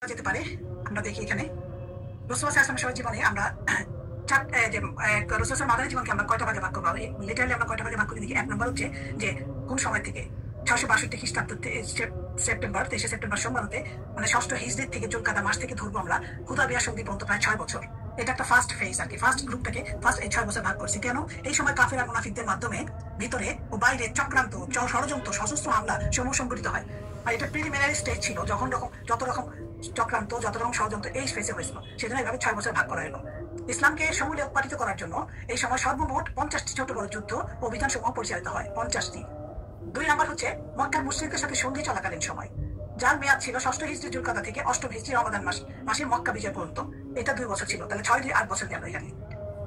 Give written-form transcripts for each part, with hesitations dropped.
যেতে পারে। আমরা দেখি এখানে রাসূল সাল্লাল্লাহু আলাইহি ওয়াসাল্লামের জীবনে আমরা রাসূল মাদানী জীবনকে আমরা কয়টা ভাগে ভাগ করবো, লিটারালি আমরা কয়টা ভাগে ভাগ করে দেখি। এক নম্বর হচ্ছে যে কোন সময় থেকে 662 খ্রিস্টাব্দ সেপ্টেম্বর 23 সেপ্টেম্বর সোমবার হতে মানে ষষ্ঠ হিজরির থেকে জুলকাদা মাস থেকে ধরবো আমরা হুদায়বিয়া সন্ধি পর্যন্ত প্রায় 6 বছর। এটা একটা ফার্স্ট ফেজ আর কি। ফার্স্ট গ্রুপটাকে ফার্স্ট এই 6 বছর ভাগ করছি। কেন? এই সময় কাফের আর মুনাফিকদের মাধ্যমে ভিতরে ও বাইরে চক্রান্ত ষড়যন্ত্র সশস্ত্র হামলা সমূহ সংঘটিত হয়। আর এটা প্রিলিমিনারি স্টেজ ছিল, যত রকম চক্রান্ত যত রকম ষড়যন্ত্র এই ফেজে হয়েছিল, সেজন্য এইভাবে 6 বছর ভাগ করা হলো। ইসলামকে সমূলে উৎপাদিত করার জন্য এই সময় সর্বমোট 50টি ছোট বড় যুদ্ধ অভিযান সমূহ পরিচালিত হয়। 50টি। 2 নম্বর হচ্ছে মক্কার মুশরিকদের সাথে সন্ধি চলাকালীন সময়, যার মেয়াদ ছিল ষষ্ঠ হিজরি জুলকাদা থেকে অষ্টম হিজরি রমাদান মাসে মক্কা বিজয় পর্যন্ত। এটা 2 বছর ছিল, তাহলে 6-8 বছর গেল এখানে।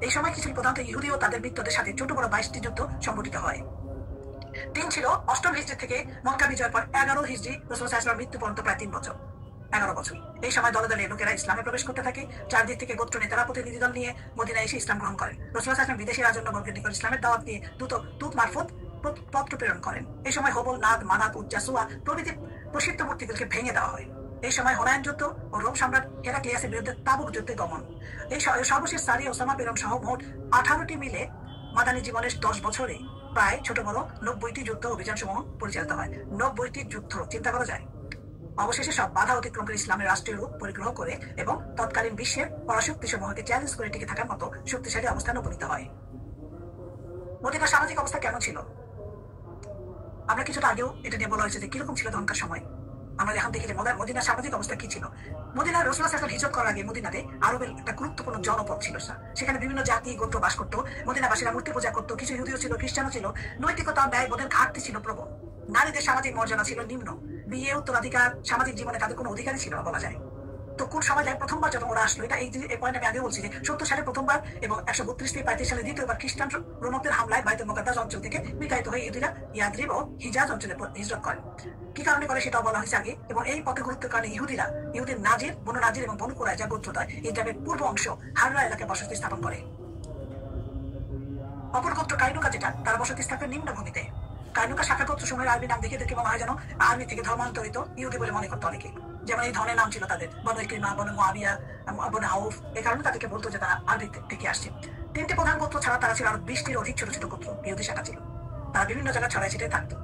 এই সময় কিছু প্রধানত ইহুদি ও তাদের মিত্রদের সাথে ছোট বড় 22টি যুদ্ধ সংঘটিত হয়। 3 ছিল অষ্টম হিজরি থেকে মক্কা বিজয়ের পর 11 হিজরি রাসূল সাল্লাল্লাহু আলাইহি ওয়াসাল্লামের মৃত্যু পর্যন্ত প্রায় 3 বছর, 11 বছর। এই সময় দলে দলে লোকেরা ইসলামে প্রবেশ করতে থাকে। চারদিক থেকে গোত্র নেতারা প্রতিনিধি দল নিয়ে মদিনায় এসে ইসলাম গ্রহণ করেন। রাসূল সাল্লাল্লাহু আলাইহি ওয়াসাল্লাম বিদেশি রাজন্যবর্গের নিকট ইসলামের দাওয়াত দিয়ে দূত মারফত পত্র প্রেরণ করেন। এই সময় হবল, নাদ, মানাত, উজ্জা, সুয়া প্রভৃতি প্রসিদ্ধ মূর্তিগুলোকে ভেঙে দেওয়া হয়। এই সময় হুনাইন যুদ্ধ ও রোম সম্রাট হেরাক্লিয়াসের বিরুদ্ধে তাবুক যুদ্ধে গমন। এই সর্বশেষ সারি ওসামা বেগম সহ মোট 18টি মিলে মাদানী জীবনের 10 বছরে প্রায় ছোট বড় 90টি যুদ্ধ অভিযান সমূহ পরিচালিত হয়। 90টি যুদ্ধ, চিন্তা করা যায়। অবশেষে সব বাধা অতিক্রম করে ইসলামের রাষ্ট্রীয় রূপ পরিগ্রহ করে এবং তৎকালীন বিশ্বের পরাশক্তি সমূহকে চ্যালেঞ্জ করে টিকে থাকার মতো শক্তিশালী অবস্থানে উপনীত হয়। মদিনার সামাজিক অবস্থা কেমন ছিল? আমরা কিছুটা আগেও এটা নিয়ে বলা হয়েছে যে কিরকম ছিল তখনকার সময়। আমরা এখন দেখি যে মদিনার সামাজিক অবস্থা কি ছিল। মদিনার রাসূল সাল্লাল্লাহু আলাইহি ওয়াসাল্লাম হিজরত করার আগে মদিনাতে আরবের একটা গুরুত্বপূর্ণ জনপদ ছিল। সেখানে বিভিন্ন জাতি গোত্র বাস করতো। মদিনাবাসীরা মূর্তি পূজা করতো, কিছু ইহুদিও ছিল, খ্রিস্টানও ছিল। নৈতিকতা ব্যয়বোধের ঘাটতি ছিল প্রবল। নারীদের সামাজিক মর্যাদা ছিল নিম্ন। বিয়ে, উত্তরাধিকার, সামাজিক জীবনে তাদের কোনো অধিকারই ছিল না বলা যায়। তো কোন সময় যায় প্রথমবার যখন ওরা আসলো, এটা এই পয়েন্ট আমি আগে বলছি যে 70 সালে প্রথমবার এবং 132 থেকে 35 সালে দ্বিতীয়বার খ্রিস্টান রোমকদের হামলায় বাইতুল মুকাদ্দাস অঞ্চল থেকে বিতাড়িত হয়ে ইহুদিরা ইয়াদ্রিব ও হিজাজ অঞ্চলে হিজরত করেন। কি কারণে করে সেটাও বলা হয়েছে আগে। এবং এই পথে গুরুত্বের কারণে ইহুদির নাজির, বনু নাজির এবং বনু কুরাইজা গোত্রদ্বয় এই গ্রামের পূর্ব অংশ হাররা এলাকায় বসতি স্থাপন করে। অপর গোত্র কাইনুকা, যেটা তারা বসতি স্থাপনের নিম্নভূমিতে। কাইনুকা শাখা গোত্র সময়ের আরবি নাম দেখে এদেরকে মনে হয় যেন আরবি থেকে ধর্মান্তরিত ইহুদি বলে মনে করতো অনেকে। যেমন এই ধরনের নাম ছিল তাদের, বনু ইকরিমা, বনু মুআবিয়া, বনু আউফ। এই কারণে তাদেরকে বলতো যে তারা আরবি থেকে আসছে। 3টে প্রধান গোত্র ছাড়া তারা ছিল আরো 20টির অধিক ছোট ছোট গোত্র, ইহুদি শাখা ছিল। তারা বিভিন্ন জায়গায় ছড়াই ছিটিয়ে থাকতো।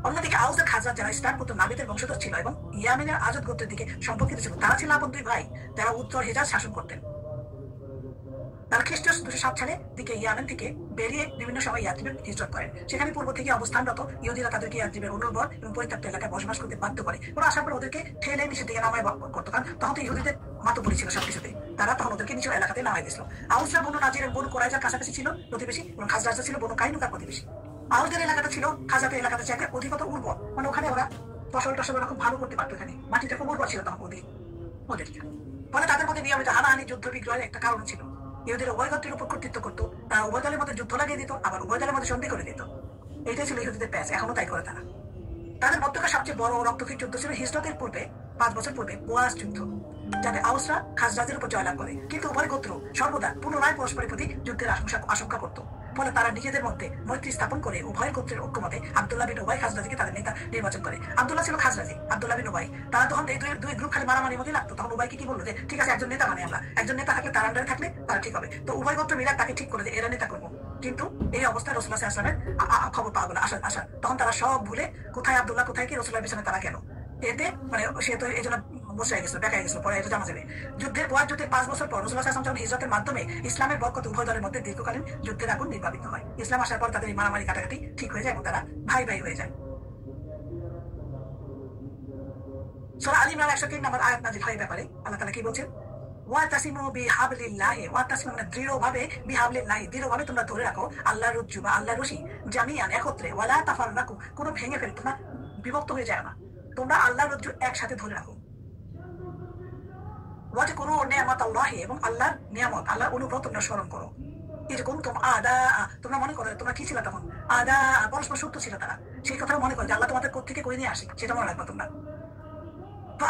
অন্যদিকে আউস আর খাজরাজ যারা ইসলাম পুত্র নাবিদের বংশধর ছিল এবং ইয়ামেনের আজদ গোত্রের দিকে সম্পর্কিত ছিল, তারা ছিল আপন 2 ভাই যারা উত্তর হিজাজ শাসন করতেন। তারা খ্রিস্টীয় 207 সালে দিকে ইয়ামেন থেকে বেরিয়ে বিভিন্ন সময় ইয়াথরিবে হিজরত করেন। সেখানে পূর্ব থেকে অবস্থানরত ইহুদিরা তাদেরকে ইয়াথরিবের অনুর্বর এবং পরিত্যক্ত এলাকায় বসবাস করতে বাধ্য করে। ওরা আসার পর ওদেরকে ঠেলে নিচের দিকে নামায় করতো, কারণ তখন তো ইহুদিদের মাতব্বরি ছিল সবকিছুতে। তারা তখন ওদেরকে নিচের এলাকাতে নামাই দিয়েছিল। আউসরা বনু নাজির এবং বনু কুরাইজার কাছাকাছি ছিল প্রতিবেশী এবং খাজরাজরা ছিল বনু কাইনুকার প্রতিবেশী। আউসদের এলাকাটা ছিল খাজাতের এলাকাতে চাইতে অধিকতর উর্বর, মানে ওখানে ওরা ফসল টসল খুব ভালো করতে পারতো। এখানে মাটিটা খুব উর্বর ছিল তখন ওদের। ফলে তাদের মধ্যে নিয়মিত হানাহানি, যুদ্ধ বিগ্রহের একটা কারণ ছিল। ইহুদিরা উভয় গোত্রের উপর কর্তৃত্ব করতো। তারা উভয় দলের মধ্যে যুদ্ধ লাগিয়ে দিত, আবার উভয় দলের মধ্যে সন্ধি করে দিত। এটাই ছিল ইহুদিদের প্যাচ, এখনো তাই করে তারা। তাদের মধ্যকার সবচেয়ে বড় রক্তক্ষয়ী যুদ্ধ ছিল হিজরতের পূর্বে 5 বছর পূর্বে বোয়াস যুদ্ধ, যাতে আউসরা খাজরাজের উপর জয়লাভ করে। কিন্তু উভয় গোত্র সর্বদা পুনরায় পরস্পরের প্রতি যুদ্ধের আশঙ্কা করত। ফলে তারা নিজেদের মধ্যে মৈত্রী স্থাপন করে উভয় গোত্রের ঐক্যমতে আব্দুল্লাহ বিন উবাই খাজরাজিকে তাদের নেতা নির্বাচন করে। আব্দুল্লাহ ছিল খাজরাজি, আব্দুল্লাহ বিন উবাই। তারা তখন এই দুই গ্রুপ খালি মারামারির মধ্যে লাগতো। তখন উবাইকে কি বললো যে ঠিক আছে, একজন নেতা মানে আমরা, একজন নেতা থাকলে তার আন্ডারে থাকলে তারা ঠিক হবে। তো উভয় গোত্র মিলে তাকে ঠিক করে যে এরা নেতা করবো। কিন্তু এই অবস্থায় রাসূলুল্লাহ সাল্লাল্লাহু আলাইহি ওয়াসাল্লামের খবর পাওয়া গেল আসা। তখন তারা সব ভুলে কোথায় আব্দুল্লাহ, কোথায় কি, রাসূলুল্লাহর পিছনে তারা গেল। এতে মানে সে তো এই জন্য বসে গেছিল, বেঁকে গেছিল, পরে এটা জানা যাবে। বোয়ার যুদ্ধের 5 বছর পর রাসূলুল্লাহ সাল্লাল্লাহু আলাইহি ওয়াসাল্লাম হিজরতের মাধ্যমে ইসলামের বরকত উভয় দলের মধ্যে দীর্ঘকালীন যুদ্ধের আগুন নির্বাপিত হয়। ইসলাম আসার পর তাদের এই মারামারি কাটাকাটি ঠিক হয়ে যায় এবং তারা ভাই ভাই হয়ে যায়। সূরা আল ইমরান 103 নম্বর আয়াত নাযিল হয় ব্যাপারে আল্লাহ তাআলা কি বলছেন? ওয়াতাসিমু বিহাবলিল্লাহি, ওয়াতাসিমু মানে দৃঢ়ভাবে, বিহাবলিল্লাহি দৃঢ়ভাবে তোমরা ধরে রাখো আল্লাহর রজ্জু বা আল্লাহর রশি, জামিয়ান একত্রে, ওয়ালা তাফাররাকু কোনো ভেঙে ফেলতো না, বিভক্ত হয়ে যায় না। তোমরা আল্লাহর রজ্জু একসাথে ধরে রাখো। ওয়াজকুরু নি'মাতাল্লাহি, এবং আল্লাহর নিয়ামত, আল্লাহর অনুগ্রহ তোমরা স্মরণ করো। এই যে কুনতুম আদা, তোমরা মনে করো তোমরা কি ছিল তখন? আদা, পরস্পর শত্রু ছিল তারা। সেই কথা মনে করো যে আল্লাহ তোমাদের কোত্থেকে করে নিয়ে আসে, সেটা মনে রাখবা তোমরা।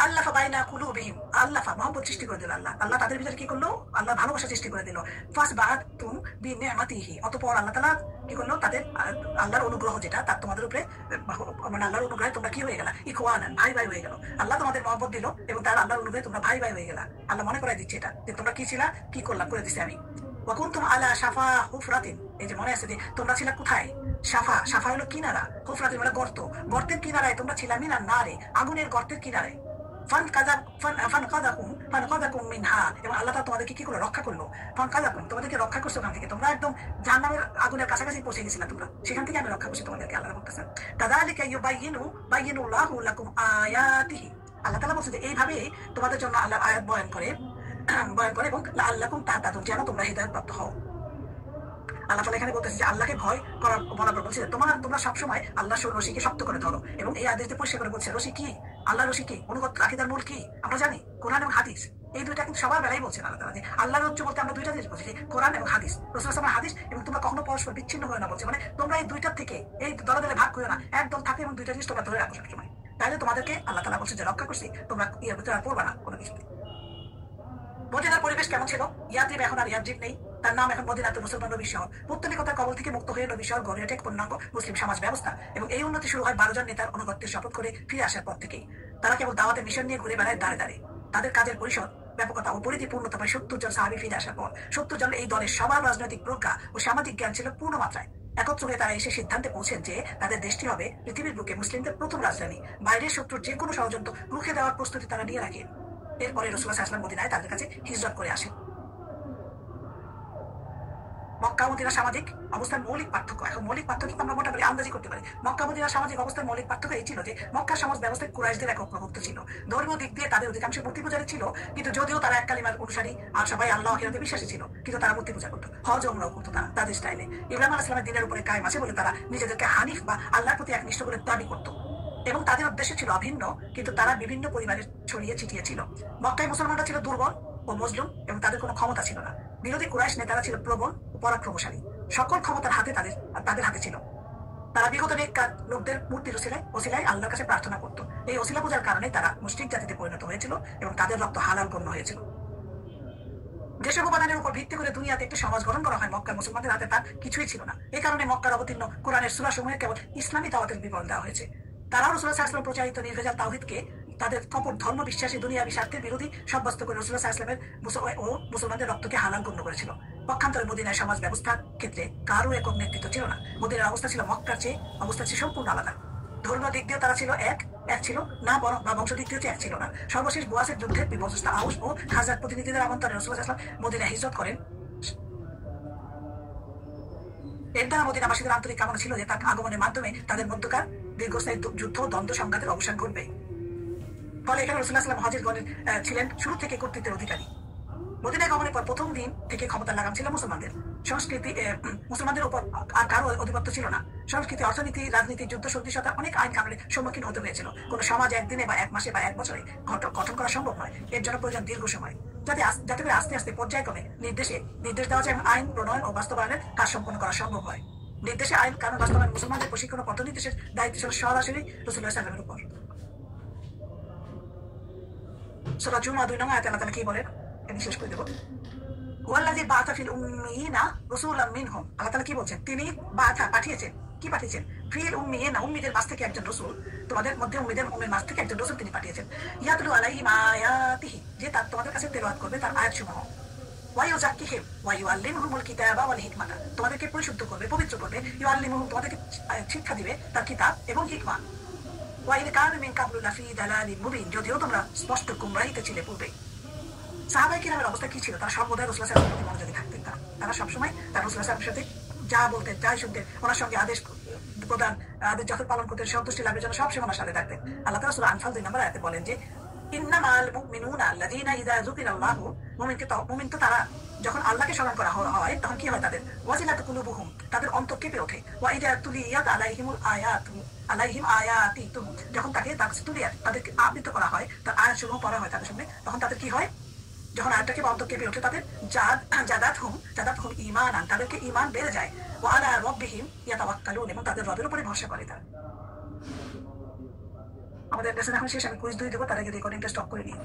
আল্লাফা বাইনা কুলুবিহিম, আল্লাফা মহব্বত সৃষ্টি করে দিল আল্লাহ। আল্লাহ তাদের ভিতরে কি করলো? আল্লাহ ভালোবাসা সৃষ্টি করে দিল। ফাসবাতুম বিনিআমাতিহি, অতঃপর আল্লাহ তাআলা কি করলো? তাদের আল্লাহর অনুগ্রহ যেটা তার তোমাদের উপরে, মানে আল্লাহর অনুগ্রহে তোমরা কি হয়ে গেলা? ইখওয়ানান, ভাই ভাই হয়ে গেল। আল্লাহ তোমাদের মহব্বত দিল এবং তার আল্লাহর অনুগ্রহে তোমরা ভাই ভাই হয়ে গেলা। আল্লাহ মনে করাই দিচ্ছে এটা যে তোমরা কি ছিলা, কি করলাম, করে দিছি আমি। ওয়াকুনতুম আলা শাফা হুফরাতিন, এই যে মনে আছে যে তোমরা ছিলা কোথায়? শাফা, শাফা হলো কিনারা, হুফরাতিন মানে গর্ত, গর্তের কিনারায় তোমরা ছিলা, মিনান নারে, আগুনের গর্তের কিনারায়। ফানকাযাকুম মিনহা, এবং আল্লাহ তাআলা তোমাদেরকে কি করে রক্ষা করলো? ফানকাযাকুম, তোমাদেরকে রক্ষা করছে ওখান থেকে। তোমরা একদম জাহান্নামের আগুনের কাছাকাছি পৌঁছে গেছিলা তোমরা, সেখান থেকে আমি রক্ষা করছি তোমাদেরকে। আল্লাহ বলতেছেন কাযালিকা বায়্যিনুল্লাহু লাকুম আয়াতিহি, আল্লাহ তাআলা বলছেন যে এইভাবে তোমাদের জন্য আল্লাহ আয়াত বয়ান করে এবং লাআল্লাকুম তাহতাদুন, যেন তোমরা হিদায়াত প্রাপ্ত হও। আল্লাহ তাআলা এখানে বলতেছে যে আল্লাহকে ভয় করার বলার পর বলছে তোমরা সবসময় আল্লাহ রশিকে শক্ত করে ধরো। এবং এই আদেশে পরিষ্কার করে বলছে রশি কি? আল্লাহ রশি কি? অনুগত আকীদার মূল কি? আমরা জানি কোরআন এবং হাদিস, এই দুইটা কিন্তু সবার বেলায় বলছেন আল্লাহ তাআলা যে আল্লাহর রজ্জু বলতে আমরা দুইটা জিনিস বলছি, যে কোরআন এবং হাদিস, রাসূল সাল্লাল্লাহু আলাইহি ওয়াসাল্লামের হাদিস, এবং তোমরা কখনো পরস্পর বিচ্ছিন্ন হয়ে না বলছে, মানে তোমরা এই দুইটার থেকে এই দলে দলে ভাগ করো না, একদম থাকে এবং দুইটা জিনিস তোমরা ধরে রাখো সবসময়। তাহলে তোমাদেরকে আল্লাহ তাআলা বলছে যে রক্ষা করছি, তোমরা ইয়ের ভিতরে আর পড়বা না কোনো কিছু। মদিনার পরিবেশ কেমন ছিল? ইয়াত্রিব এখন আর ইয়াত্রিব নেই, তার নাম এখন মদিনাতুল মুসলমান নবী শহর। পৌত্তলিকতার কবল থেকে মুক্ত হয়ে নবী শহর গড়ে ওঠে এক পূর্ণাঙ্গ মুসলিম সমাজ ব্যবস্থা। এবং এই উন্নতি শুরু হয় 12 জন নেতার অনুগত্যের শপথ করে ফিরে আসার পর থেকেই। তারা কেবল দাওয়াতের মিশন নিয়ে ঘুরে বেড়ায় দাঁড়ে দাঁড়ে। তাদের কাজের পরিসর, ব্যাপকতা ও পরিধি পূর্ণতা পায় 70 জন সাহাবী ফিরে আসার পর। 70 জন এই দলের সবার রাজনৈতিক প্রজ্ঞা ও সামাজিক জ্ঞান ছিল পূর্ণ মাত্রায়। একত্র হয়ে তারা এসে সিদ্ধান্তে পৌঁছেন যে তাদের দেশটি হবে পৃথিবীর বুকে মুসলিমদের প্রথম রাজধানী। বাইরের শত্রুর যে কোনো ষড়যন্ত্র রুখে দেওয়ার প্রস্তুতি তারা নিয়ে রাখেন। এরপরে রাসূলুল্লাহ সাল্লাল্লাহু আলাইহি ওয়াসাল্লাম মদিনায় তাদের কাছে হিজরত করে আসেন। মক্কা মদিনার সামাজিক অবস্থার মৌলিক পার্থক্য, এখন মৌলিক পার্থক্য আমরা মোটামুটি আন্দাজি করতে পারি। মক্কা মদিনার সামাজিক অবস্থার মৌলিক পার্থক্য এই ছিল যে মক্কার সমাজ ব্যবস্থায় কুরাইশদের একক প্রভুত্ব ছিল। ধর্মীয় দিক দিয়ে তাদের অধিকাংশ মূর্তি পূজারী ছিল, কিন্তু যদিও তারা এক কালিমার অনুসারী আর সবাই আল্লাহ আখিরাতে বিশ্বাসী ছিল, কিন্তু তারা মূর্তি পূজা করতো, হজ ওমরাও করতো তারা তাদের স্টাইলে। ইব্রাহিম আলাইহিস সালামের দিনের উপরে কায়েম আছে বলে তারা নিজেদেরকে হানিফ বা আল্লাহর প্রতি একনিষ্ঠ বলে দাবি করতো। এবং তাদের উদ্দেশ্য ছিল অভিন্ন, কিন্তু তারা বিভিন্ন পরিবারে ছড়িয়ে ছিটিয়ে ছিল। মক্কায় মুসলমানরা ছিল দুর্বল ও মজলুম এবং তাদের কোনো ক্ষমতা ছিল না। বিরোধী কুরাইশ নেতারা ছিল প্রবল ও পরাক্রমশালী, সকল ক্ষমতার হাতে তাদের হাতে ছিল। তারা বিগত নেককার লোকদের মূর্তির ওসিলায় আল্লাহর কাছে প্রার্থনা করত। এই ওসিলা পূজার কারণে তারা মুশরিক জাতিতে পরিণত হয়েছিল এবং তাদের রক্ত হালাল গণ্য হয়েছিল। যেসব উপাদানের উপর ভিত্তি করে দুনিয়াতে একটি সমাজ গঠন করা হয়, মক্কার মুসলমানদের হাতে তার কিছুই ছিল না। এই কারণে মক্কার অবতীর্ণ কোরআনের সূরা সমূহে কেবল ইসলামী দাওয়াতের বিবরণ দেওয়া হয়েছে। তারাও রাসূলুল্লাহ সাল্লাল্লাহু আলাইহি ওয়াসাল্লাম প্রচারিত নির্ভেজাল তাওহীদকে তাদের কপট ধর্ম বিশ্বাসী দুনিয়াবী স্বার্থের বিরোধী সাব্যস্ত করে রাসূলুল্লাহ সাল্লাল্লাহু আলাইহি ওয়াসাল্লামের ও মুসলমানদের রক্তকে হালাল গণ্য করেছিল। পক্ষান্তরে মদিনার সমাজ ব্যবস্থার ক্ষেত্রে কারও একক নেতৃত্ব ছিল না। মদিনার অবস্থা ছিল মক্কার চেয়ে সম্পূর্ণ আলাদা। ধর্মীয় দিক দিয়েও তারা ছিল এক ছিল না, বরং বা বংশ দিক দিয়েও এক ছিল না। সর্বশেষ বুয়াসের যুদ্ধের বিপর্যস্ত আউস ও খাজার প্রতিনিধিদের আমন্ত্রণে রাসূলুল্লাহ সাল্লাল্লাহু আলাইহি ওয়াসাল্লাম মদিনায় হিজরত করেন। এর দ্বারা মদিনাবাসীদের আন্তরিক কামনা ছিল যে তার আগমনের মাধ্যমে তাদের মধ্যকার দীর্ঘস্থায়ী যুদ্ধ দ্বন্দ্ব সংঘাতের অবসান ঘটবে। ফলে এখানে রাসূলুল্লাহ সাল্লাল্লাহু আলাইহি ওয়াসাল্লাম ছিলেন শুরু থেকে কর্তৃত্বের অধিকারী। মদিনায় গমনের পর প্রথম দিন থেকে ক্ষমতার লাগাম ছিল মুসলমানদের। মুসলমানদের উপর আর কারো আধিপত্য ছিল না। সংস্কৃতি, অর্থনীতি, রাজনীতি, যুদ্ধ সদৃশতা অনেক আইন কানুনের সম্মুখীন হতে হয়েছিল। কোন সমাজ একদিনে বা এক মাসে বা এক বছরে গঠন করা সম্ভব নয়। এর জন্য প্রয়োজন দীর্ঘ সময়, যাতে করে আস্তে আস্তে পর্যায়ক্রমে নির্দেশ দেওয়া যায় এবং আইন প্রণয়ন ও বাস্তবায়নের কাজ সম্পন্ন করা সম্ভব হয়। নির্দেশে আইন কানুন বাস্তবায়ন মুসলমানদের প্রশিক্ষণ ও পথ নির্দেশের দায়িত্ব ছিল সরাসরি রাসূলুল্লাহ সাল্লাল্লাহু আলাইহি ওয়াসাল্লামের উপর। সূরা জুমা 2 নং আয়াতে আল্লাহ তাআলা কি বলেন আমি শেষ করে দেব। ওয়াল্লাযী বাআসা ফিল উম্মিয়িনা রাসূলাম মিনহুম, আল্লাহ তাআলা কি বলছেন? তিনি পাঠিয়েছেন। কি পাঠিয়েছেন? ফিল উম্মিয়িনা, উম্মীদের মাঝ থেকে একজন রাসূল, তোমাদের মধ্যে উম্মীদের মাঝ থেকে একজন রাসূল তিনি পাঠিয়েছেন। ইয়াতলু আলাইহিম আয়াতিহি, যে তার তোমাদের কাছে তেলাওয়াত করবে তার আয়াতসমূহ। ওয়া ইউযাক্কিহিম ওয়া ইউআল্লিমুহুমুল কিতাবা ওয়াল হিকমাতা, তোমাদেরকে পরিশুদ্ধ করবে, পবিত্র করবে। ইউআল্লিমুহুম, তোমাদেরকে শিক্ষা দিবে তার কিতাব এবং হিকমা। ওয়া ইন কানু মিন ক্বাবলু লাফি দালালিন মুবিন, যদিও তোমরা স্পষ্ট গুমরাহিতে ছিলে পূর্বে। সাহাবায়ে কিরামের অবস্থা কি ছিল? তারা সর্বদাই রাসূলুল্লাহ সাল্লাল্লাহু আলাইহি ওয়াসাল্লামের প্রতি মনোযোগী থাকতেন। তারা সবসময় তারা রাসূলুল্লাহ সাল্লাল্লাহু আলাইহি ওয়াসাল্লামের সাথে যা বলতেন, যাই শুনতেন, ওনার সঙ্গে আদেশ প্রদান, আদেশ যখন পালন করতেন, সন্তুষ্টি লাভের জন্য সবসময় ওনার সাথে থাকতেন। আল্লাহ তাআলা সূরা আনফাল 2 নম্বর আয়াতে বলেন যে ইন্নামাল মুমিনুনা আল্লাযীনা ইযা যুকিরাল্লাহু, মুমিন তো তারা যখন আল্লাহকে স্মরণ করা হয় তখন কি হয়? তাদের ওয়াজিলাত কুলুবুহুম, তাদের অন্তর কেঁপে ওঠে। ওয়া ইযা তুলিয়াত আলাইহিম আয়াতুহু, যখন তাদেরকে আবৃত করা হয়, তার আয়াতসমূহ পড়া হয় তাদের সামনে, তখন তাদের কি হয়? যখন আয়াতটাকে অন্তর কেঁপে ওঠে, তাদের জাদাতহুম ঈমানান, তাদেরকে ঈমান বেড়ে যায়। ওয়া আলা রাব্বিহিম ইয়াতাওয়াক্কালুন, এবং তাদের রবের উপরে ভরসা করে তারা। আমাদের লেসন এখন শেষ, আমি কুইজ 2 দেবো, তার আগে রেকর্ডিংটা স্টপ করে নিই।